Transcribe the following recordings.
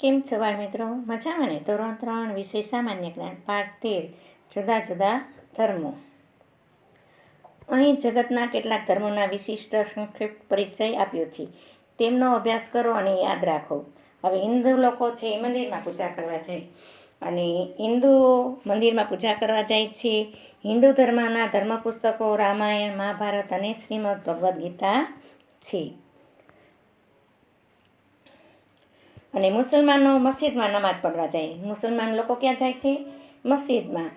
કેમ છો બાળ મિત્રો? મજામાં ને? ધોરણ 3 વિષય સામાન્ય જ્ઞાન પાઠ 13 જુદા જુદા ધર્મો. અહીં જગતના કેટલાક ધર્મોના વિશિષ્ટ સંક્ષિપ્ત પરિચય આપ્યો છે. તેમનો અભ્યાસ કરો અને યાદ રાખો. હવે હિન્દુ લોકો છે એ મંદિરમાં પૂજા કરવા જાય અને હિન્દુઓ મંદિરમાં પૂજા કરવા જાય છે. હિન્દુ ધર્મના ધર્મ પુસ્તકો રામાયણ, મહાભારત અને શ્રીમદ ભગવદ્ ગીતા છે. અને મુસલમાનો મસ્જિદમાં નમાઝ પઢવા જાય. મુસલમાન લોકો ક્યાં જાય છે? મસ્જિદમાં.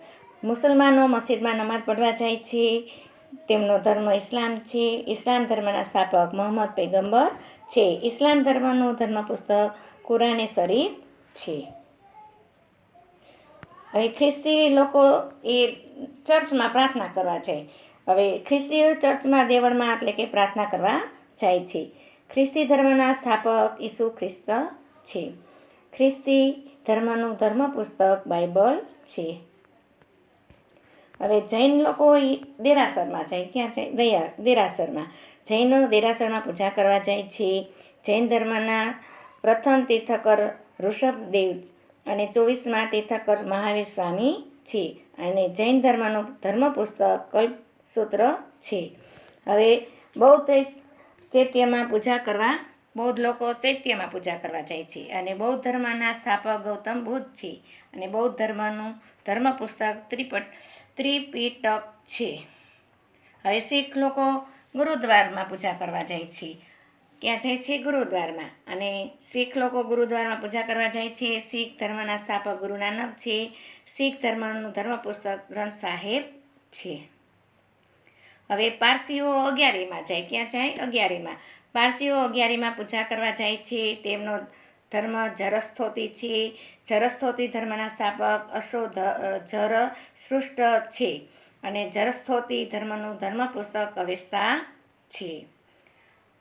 મુસલમાનો મસ્જિદમાં નમાઝ પઢવા જાય છે. તેમનો ધર્મ ઇસ્લામ છે. ઇસ્લામ ધર્મના સ્થાપક મોહમ્મદ પૈગંબર છે. ઇસ્લામ ધર્મનું ધર્મ પુસ્તક કુરાને શરીફ છે. હવે ખ્રિસ્તી લોકો એ ચર્ચમાં પ્રાર્થના કરવા જાય. હવે ખ્રિસ્તી ચર્ચમાં દેવળમાં એટલે કે પ્રાર્થના કરવા જાય છે. ખ્રિસ્તી ધર્મના સ્થાપક ઈસુ ખ્રિસ્ત છે. ખ્રિસ્તી ધર્મનું ધર્મ પુસ્તક બાઇબલ છે. હવે જૈન લોકો દેરાસરમાં જાય. ક્યાં જાય? દેરાસરમાં. જૈનો દેરાસરમાં પૂજા કરવા જાય છે. જૈન ધર્મના પ્રથમ તીર્થકર ઋષભદેવ અને 24મા તીર્થકર મહાવીર સ્વામી છે. અને જૈન ધર્મનું ધર્મ પુસ્તક કલ્પસૂત્ર છે. હવે બૌદ્ધ ચૈત્યમાં પૂજા કરવા બૌદ્ધ લોકો ચૈત્યમાં પૂજા કરવા જાય છે. અને બૌદ્ધ ધર્મના સ્થાપક ગૌતમ બુદ્ધ છે. અને બૌદ્ધ ધર્મનું ધર્મ પુસ્તક ત્રિપિટક છે. હવે શીખ લોકો ગુરુદ્વારમાં પૂજા કરવા જાય છે. ક્યાં જાય છે? ગુરુદ્વારમાં. અને શીખ લોકો ગુરુદ્વારમાં પૂજા કરવા જાય છે. શીખ ધર્મના સ્થાપક ગુરુ નાનક છે. શીખ ધર્મનું ધર્મ પુસ્તક ગ્રંથ સાહેબ છે. હવે પારસીઓ અગિયારીમાં જાય. ક્યાં જાય? અગિયારીમાં. પારસીઓ અગિયારીમાં પૂજા કરવા જાય છે. તેમનો ધર્મ જરસ્થોતી છે. જરસ્થોતી ધર્મના સ્થાપક ઝરથુસ્ટ્ર છે. અને જરસ્થોતી ધર્મનું ધર્મ પુસ્તક અવેસ્તા છે.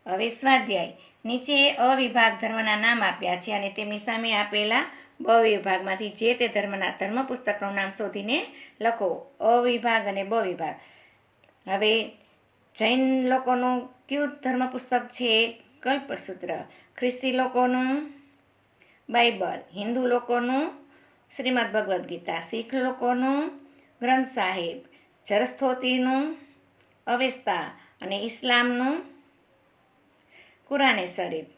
હવે સ્વાધ્યાય. નીચે અ વિભાગ ધર્મના નામ આપ્યા છે અને તેમની સામે આપેલા બ વિભાગમાંથી જે તે ધર્મના ધર્મ પુસ્તકનું નામ શોધીને લખો. અ વિભાગ અને બ વિભાગ. હવે જૈન લોકોનું કયું ધર્મ પુસ્તક છે? કલ્પસૂત્ર. ખ્રિસ્તી લોકોનું બાઇબલ. હિન્દુ લોકોનું શ્રીમદ ભગવદ્ ગીતા. શીખ લોકોનું ગ્રંથ સાહેબ. જરસ્થોતીનું અવેસ્તા અને ઇસ્લામનું કુરાને શરીફ.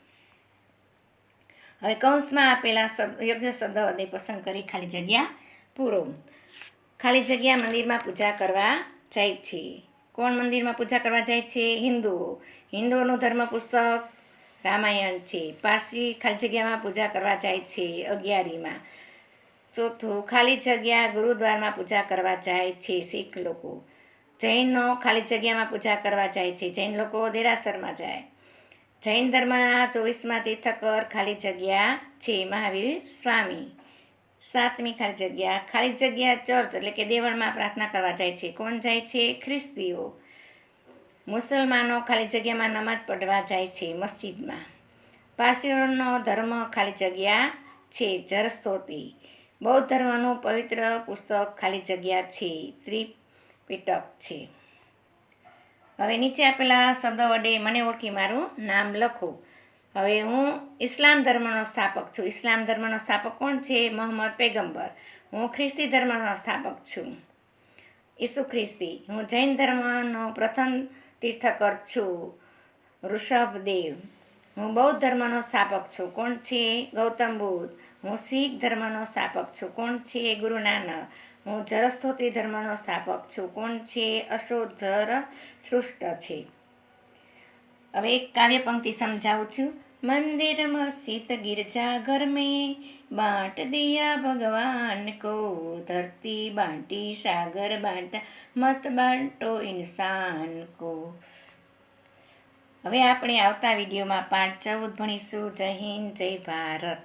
હવે કૌંસમાં આપેલા યોગ્ય શબ્દ વડે પસંદ કરી ખાલી જગ્યા પૂરો. ખાલી જગ્યા મંદિરમાં પૂજા કરવા જાય છે. કોણ મંદિરમાં પૂજા કરવા જાય છે? હિન્દુઓ. હિન્દુઓનું ધર્મ પુસ્તક રામાયણ છે. પારસી ખાલી જગ્યામાં પૂજા કરવા જાય છે અગિયારીમાં. ચોથું, ખાલી જગ્યા ગુરુદ્વારમાં પૂજા કરવા જાય છે શીખ લોકો. જૈનો ખાલી જગ્યામાં પૂજા કરવા જાય છે. જૈન લોકો દેરાસરમાં જાય. જૈન ધર્મના 24મા તીર્થકર ખાલી જગ્યા છે મહાવીર સ્વામી. 7મી ખાલી જગ્યા ચર્ચ એટલે કે દેવળમાં પ્રાર્થના કરવા જાય છે. કોણ જાય છે? ખ્રિસ્તીઓ. મુસલમાનો ખાલી જગ્યામાં નમાઝ પઢવા જાય છે મસ્જિદમાં. પારસીઓનો ધર્મ ખાલી જગ્યા છે જરસ્થોતી. બૌદ્ધ ધર્મનું પવિત્ર પુસ્તક ખાલી જગ્યા છે ત્રિપિટક છે. હવે નીચે આપેલા શબ્દો વડે મને ઓળખી મારું નામ લખો. હવે હું ઇસ્લામ ધર્મનો સ્થાપક છું. ઇસ્લામ ધર્મનો સ્થાપક કોણ છે? મોહમ્મદ પૈગંબર. હું ખ્રિસ્તી ધર્મનો સ્થાપક છું, ઈસુ ખ્રિસ્તી. હું જૈન ધર્મનો પ્રથમ તીર્થકર છું, ઋષભદેવ. હું બૌદ્ધ ધર્મનો સ્થાપક છું. કોણ છે? ગૌતમ બુદ્ધ. હું શીખ ધર્મનો સ્થાપક છું. કોણ છે? ગુરુ નાનક. હું જરસ્થોતી ધર્મનો સ્થાપક છું. કોણ છે? ઝરથુસ્ટ્ર છે. હવે એક કાવ્ય પંક્તિ સમજાવું છું. મંદિર મસ્જિદ गिरजा घर में बांट दिया भगवान को, धरती बांटी सागर बांटा मत बांटो इंसान को. હવે આપણે આવતા વિડીયોમાં પાઠ 14 ભણીશું. જય હિન્દ, જય ભારત.